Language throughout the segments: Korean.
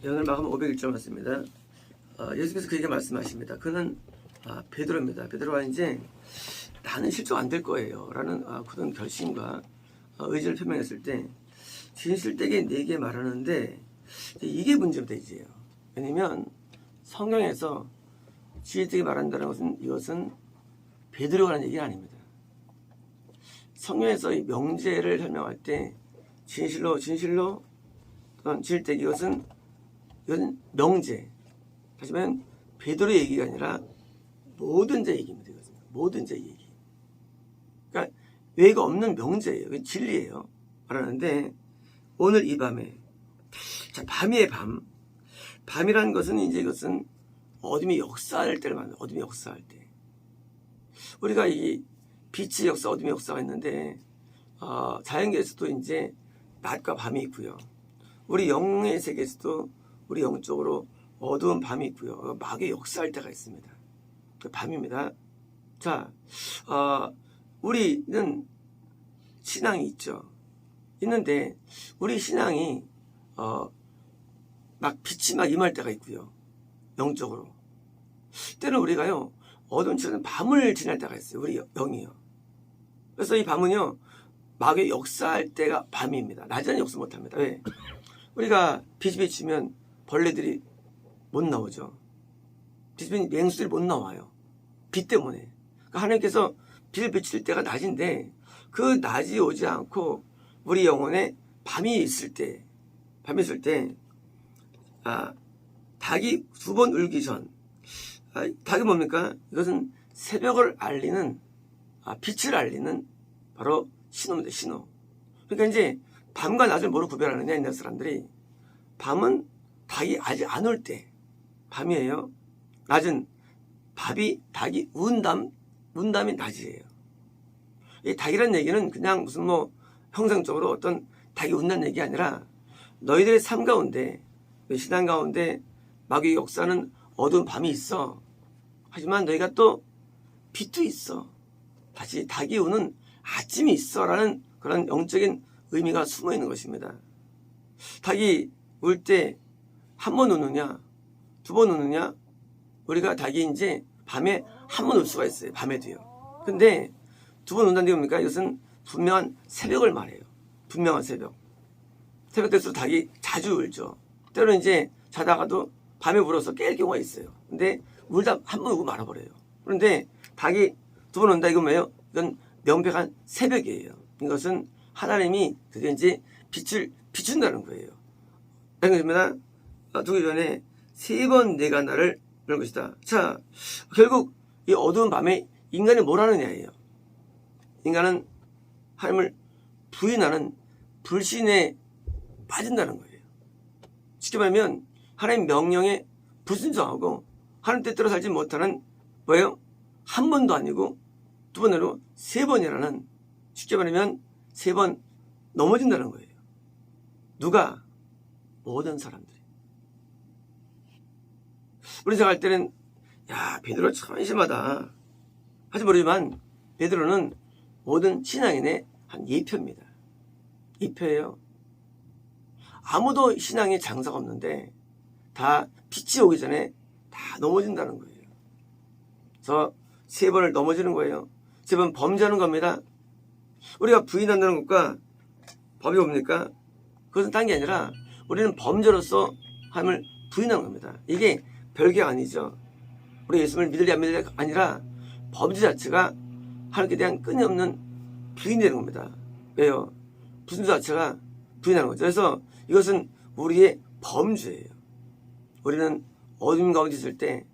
오늘 마감 501절 맞습니다. 예수께서 그에게 말씀하십니다. 그는 베드로입니다. 베드로가 이제 나는 실족 안 될 거예요 라는 굳은 결심과 의지를 표명했을 때 진실되게 내게 말하는데 이게 문제입니다. 이제요. 왜냐면 성경에서 진실되게 말한다는 것은 이것은 베드로가 하는 얘기가 아닙니다. 성경에서 이 명제를 설명할 때 진실로 또는 진실되게 이것은 명제. 다시 말하면 베드로의 얘기가 아니라 모든 자의 얘기입니다. 이것은 모든 자의 얘기. 그러니까 외가 없는 명제예요. 진리예요. 말하는데 오늘 이 밤에 자 밤이에요. 밤이라는 것은 이제 이것은 어둠이 역사할 때를 말합니다. 어둠이 역사할 때 우리가 이 빛의 역사, 어둠의 역사가 있는데 자연계에서도 이제 낮과 밤이 있고요. 우리 영의 세계에서도 우리 영적으로 어두운 밤이 있고요. 마귀의 역사할 때가 있습니다. 밤입니다. 자, 우리는 신앙이 있죠. 있는데 우리 신앙이 막 빛이 막 임할 때가 있고요. 영적으로. 때는 우리가요. 어두운 치는 밤을 지날 때가 있어요. 우리 영이요. 그래서 이 밤은요. 마귀의 역사할 때가 밤입니다. 낮에는 역사 못합니다. 왜? 우리가 빛이 비치면 벌레들이 못 나오죠. 빛이 맹수들이 못 나와요. 빛 때문에. 그러니까 하나님께서 빛을 비칠 때가 낮인데 그 낮이 오지 않고 우리 영혼에 밤이 있을 때 닭이 2번 울기 전 닭이 뭡니까? 이것은 새벽을 알리는 빛을 알리는 바로 신호입니다. 신호. 그러니까 이제 밤과 낮을 뭐로 구별하느냐 옛날 사람들이 밤은 닭이 아직 안 올 때 밤이에요. 낮은 닭이 운담이 낮이에요. 이 닭이라는 얘기는 그냥 무슨 뭐 형상적으로 어떤 닭이 운다는 얘기 아니라 너희들의 삶 가운데 신앙 가운데 마귀의 역사는 어두운 밤이 있어. 하지만 너희가 또 빛도 있어. 다시 닭이 오는 아침이 있어 라는 그런 영적인 의미가 숨어 있는 것입니다. 닭이 울 때 한 번 우느냐 2번 우느냐 우리가 닭이 이제 밤에 한 번 울 수가 있어요. 밤에도요. 근데 2번 운다는 게 뭡니까? 이것은 분명한 새벽을 말해요. 분명한 새벽 될수록 닭이 자주 울죠. 때로는 이제 자다가도 밤에 울어서 깰 경우가 있어요. 근데 울다 한 번 울고 말아버려요. 그런데 닭이 2번 온다 이건 뭐예요? 이건 명백한 새벽이에요. 이것은 하나님이 드디어 이제 빛을 비춘다는 거예요. 알겠습니다. 두기 전에 3번 내가 나를 그런 것이다. 자, 결국 이 어두운 밤에 인간이 뭘 하느냐예요. 인간은 하나님을 부인하는 불신에 빠진다는 거예요. 쉽게 말하면 하나님 명령에 불순종하고 하나님 뜻대로 살지 못하는 뭐예요? 한 번도 아니고 2번으로 3번이라는 쉽게 말하면 3번 넘어진다는 거예요. 누가? 모든 사람들이. 우리 생각할 때는 야 베드로 참 한심하다 하지 모르지만 베드로는 모든 신앙인의 한 2표입니다. 2표예요. 아무도 신앙에 장사가 없는데 다 빛이 오기 전에 다 넘어진다는 거예요. 그래서 3번을 넘어지는 거예요. 3번 범죄하는 겁니다. 우리가 부인한다는 것과 법이 뭡니까? 그것은 딴 게 아니라 우리는 범죄로서 하나님을 부인하는 겁니다. 이게 별게 아니죠. 우리 예수님을 믿을래 안 믿을래 아니라 범죄 자체가 하나님께 대한 끊임없는 부인이 되는 겁니다. 왜요? 불순종 자체가 부인하는 거죠. 그래서 이것은 우리의 범죄예요. 우리는 어둠 가운데 있을 때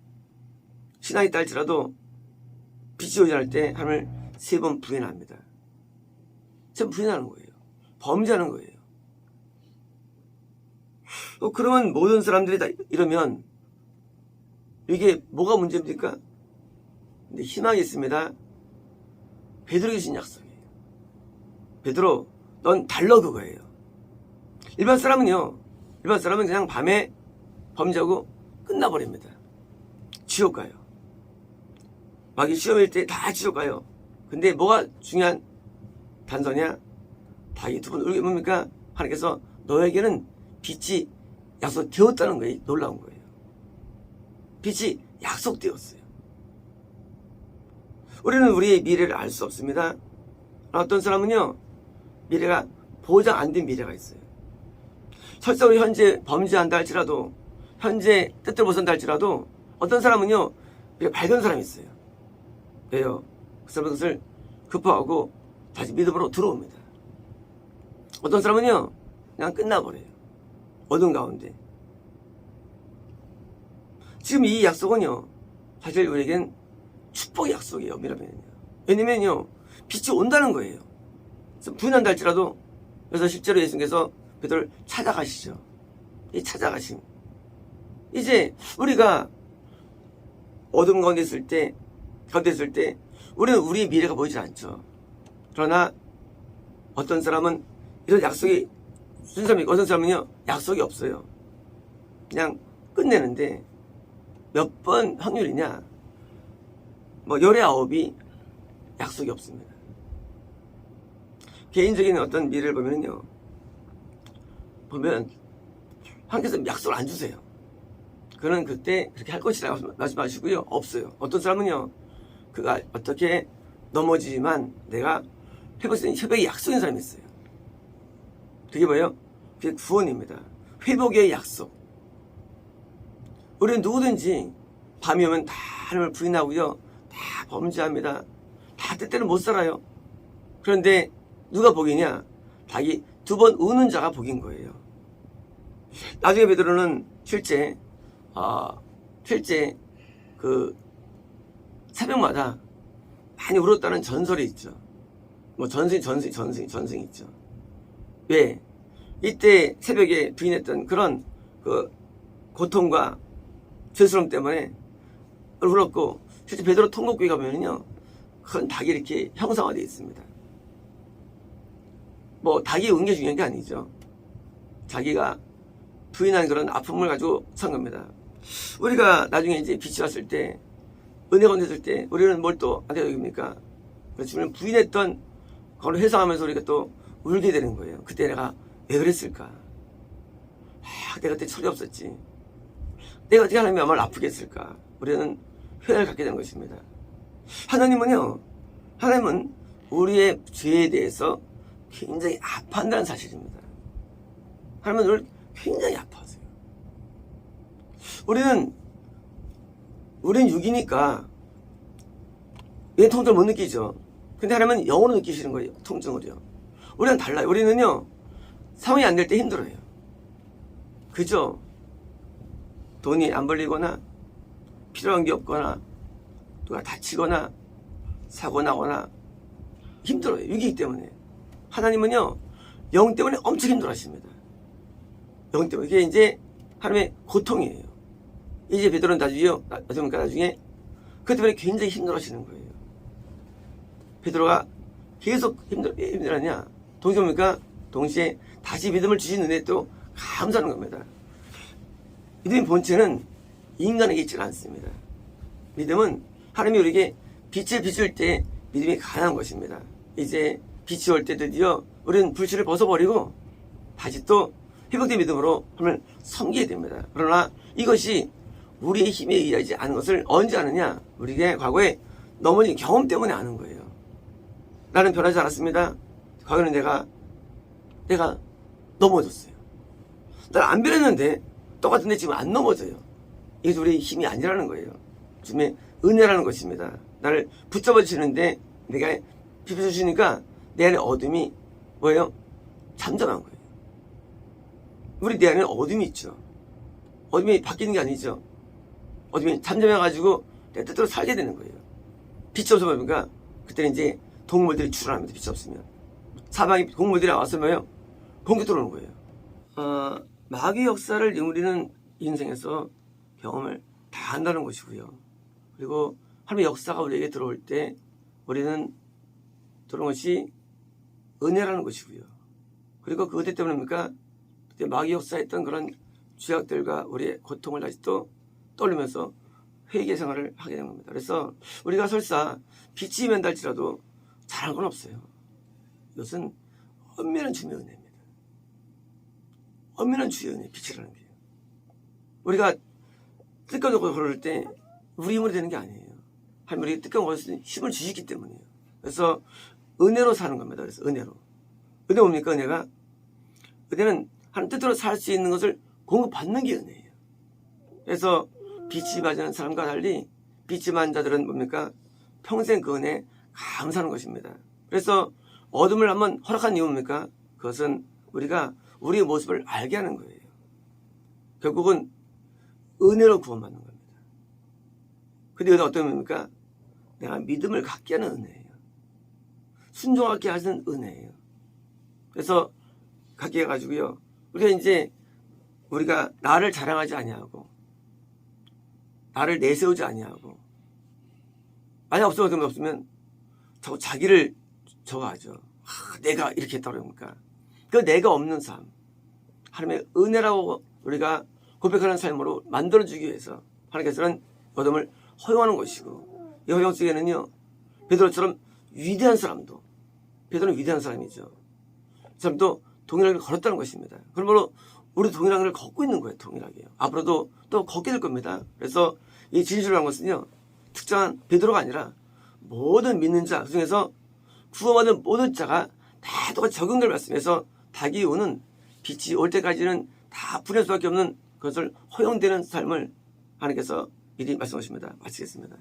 신앙이 있다 할지라도 빛이 오지 않을 때 하나님을 3번 부인합니다. 참 부인하는 거예요. 범죄하는 거예요. 그러면 모든 사람들이 다 이러면 이게 뭐가 문제입니까? 근데 희망이 있습니다. 베드로에게 주신 약속이에요. 베드로 넌 달러 그거예요. 일반 사람은 그냥 밤에 범죄하고 끝나버립니다. 지옥 가요. 마귀 시험일 때 다 지옥 가요. 근데 뭐가 중요한 단서냐? 닭이 2번 울게 뭡니까? 하나님께서 너에게는 빛이 약속되었다는 거예요. 놀라운 거예요. 빛이 약속되었어요. 우리는 우리의 미래를 알 수 없습니다. 어떤 사람은요, 미래가 보장 안 된 미래가 있어요. 설사 우리 현재 범죄한다 할지라도, 현재 뜻대로 벗어난다 할지라도, 어떤 사람은요, 미래가 밝은 사람이 있어요. 왜요? 그 사람은 그것을 급파하고 다시 믿음으로 들어옵니다. 어떤 사람은요, 그냥 끝나버려요. 어둠 가운데. 지금 이 약속은요, 사실 우리에겐 축복의 약속이에요. 엄밀하면요. 왜냐면요, 빛이 온다는 거예요. 그래서 부인한다 할지라도, 그래서 실제로 예수님께서 베드로를 찾아가시죠. 이 찾아가심. 이제 우리가 어둠 가운데 있을 때, 우리는 우리의 미래가 보이지 않죠. 그러나 어떤 사람은 이런 약속이 순수합니까? 어떤 사람은요, 약속이 없어요. 그냥 끝내는데 몇 번 확률이냐? 뭐 열의 9이 약속이 없습니다. 개인적인 어떤 미래를 보면요, 하나님께서 약속을 안 주세요. 그는 그때 그렇게 할 것이라고 말씀하시고요, 없어요. 어떤 사람은요, 그가 어떻게 넘어지지만 내가 회복할 수 있는 협약의 약속인 사람이 있어요. 그게 뭐예요? 그게 구원입니다. 회복의 약속. 우리는 누구든지 밤이 오면 다 하나님을 부인하고요, 다 범죄합니다. 다 뜻대로 못 살아요. 그런데 누가 복이냐? 자기 2번 우는 자가 복인 거예요. 나중에 베드로는 실제 그 새벽마다 많이 울었다는 전설이 있죠. 뭐 전승이 있죠. 왜? 이때 새벽에 부인했던 그런 그 고통과 죄스러움 때문에 울었고, 실제 베드로 통곡기에 가면요, 큰 닭이 이렇게 형상화되어 있습니다. 뭐 닭이 운 게 중요한 게 아니죠. 자기가 부인한 그런 아픔을 가지고 산 겁니다. 우리가 나중에 이제 빛이 왔을 때, 은혜가 온댔을 때, 우리는 뭘 또 하게 됩니까? 주님을 부인했던 그걸 회상하면서 우리가 또 울게 되는 거예요. 그때 내가 왜 그랬을까? 내가 그때 철이 없었지. 내가 어떻게 하나님의 마음을 아프게 했을까? 우리는 회개를 갖게 되는 것입니다. 하나님은 우리의 죄에 대해서 굉장히 아파한다는 사실입니다. 하나님은 우리를 굉장히 아파하세요. 우리는 육이니까 왜 통증을 못 느끼죠? 근데 하나님은 영으로 느끼시는 거예요. 통증을요. 우리는 달라요. 우리는요, 상황이 안 될 때 힘들어요. 그죠? 돈이 안 벌리거나, 필요한 게 없거나, 누가 다치거나, 사고 나거나, 힘들어요. 육이기 때문에. 하나님은요, 영 때문에 엄청 힘들어 하십니다. 영 때문에. 이게 이제 하나님의 고통이에요. 이제 베드로는 나중에 그 때문에 굉장히 힘들어 하시는 거예요. 베드로가 계속 힘들었냐? 동시에 다시 믿음을 주신 은혜에 또 감사하는 겁니다. 믿음의 본체는 인간에게 있지는 않습니다. 믿음은 하나님이 우리에게 빛을 비출 때 믿음이 가능한 것입니다. 이제 빛이 올 때 드디어 우리는 불신을 벗어버리고 다시 또 회복된 믿음으로 하나님을 섬기게 됩니다. 그러나 이것이 우리의 힘에 의하지 않은 것을 언제 아느냐? 우리에게 과거에 넘어진 경험 때문에 아는 거예요. 나는 변하지 않았습니다. 과거에는 내가 넘어졌어요. 나는 안 변했는데 똑같은데 지금 안 넘어져요. 이게 우리의 힘이 아니라는 거예요. 주님의 은혜라는 것입니다. 나를 붙잡아 주시는데 내가 비춰주시니까 내 안에 어둠이 뭐예요? 잠잠한 거예요. 우리 내 안에 어둠이 있죠. 어둠이 바뀌는 게 아니죠. 어둠이 잠잠해가지고 내 뜻대로 살게 되는 거예요. 빛이 없으면 뭡니까? 그때는 이제 동물들이 출현합니다. 빛이 없으면. 사방에 동물들이 와서 뭐예요? 공격 들어오는 거예요. 마귀 역사를 우리는 인생에서 경험을 다 한다는 것이고요. 그리고 하나님의 역사가 우리에게 들어올 때 우리는 들어온 것이 은혜라는 것이고요. 그리고 그 은혜 때문입니까? 그때 마귀 역사했던 그런 죄악들과 우리의 고통을 다시 또 떠올리면서 회개 생활을 하게 된 겁니다. 그래서 우리가 설사 빛이 임한다 할지라도 잘한 건 없어요. 이것은 엄밀한 주의 은혜입니다. 엄밀한 주의 은혜, 빛이라는 게요. 우리가 뜯겨놓고 걸을 때 우리 힘으로 되는 게 아니에요. 하나님이 뜯겨 걸을 수 있는 힘을 주시기 때문이에요. 그래서 은혜로 사는 겁니다. 그래서 은혜로. 은혜 뭡니까? 은혜는 하나님 뜻대로 살 수 있는 것을 공급받는 게 은혜예요. 그래서 빛이 맞은 사람과 달리 빛이 맞은 자들은 뭡니까? 평생 그 은혜에 감사하는 것입니다. 그래서 어둠을 한번 허락한 이유 뭡니까? 그것은 우리가 우리의 모습을 알게 하는 거예요. 결국은 은혜로 구원받는 겁니다. 근데 은혜 어떤 의미입니까? 내가 믿음을 갖게 하는 은혜예요. 순종하게 하는 은혜예요. 그래서 갖게 해가지고요. 우리가 나를 자랑하지 아니하고 나를 내세우지 아니하고 만약 없으면 자기를 하죠. 내가 이렇게 했다고 그러니까 그 내가 없는 삶 하나님의 은혜라고 우리가 고백하는 삶으로 만들어주기 위해서 하나님께서는 어둠을 허용하는 것이고 이 허용 속에는요 베드로처럼 위대한 사람도 베드로는 위대한 사람이죠. 그 사람도 동일하게 걸었다는 것입니다. 그러므로 우리 동일한 걸 걷고 있는 거예요. 동일하게요. 앞으로도 또 걷게 될 겁니다. 그래서 이 진실이라는 것은요 특정한 베드로가 아니라 모든 믿는 자 그중에서 구원받은 모든 자가 다 똑같이 적용될 말씀에서 닭이 오는 빛이 올 때까지는 다 불릴 수밖에 없는 것을 허용되는 삶을 하나님께서 미리 말씀하십니다. 마치겠습니다.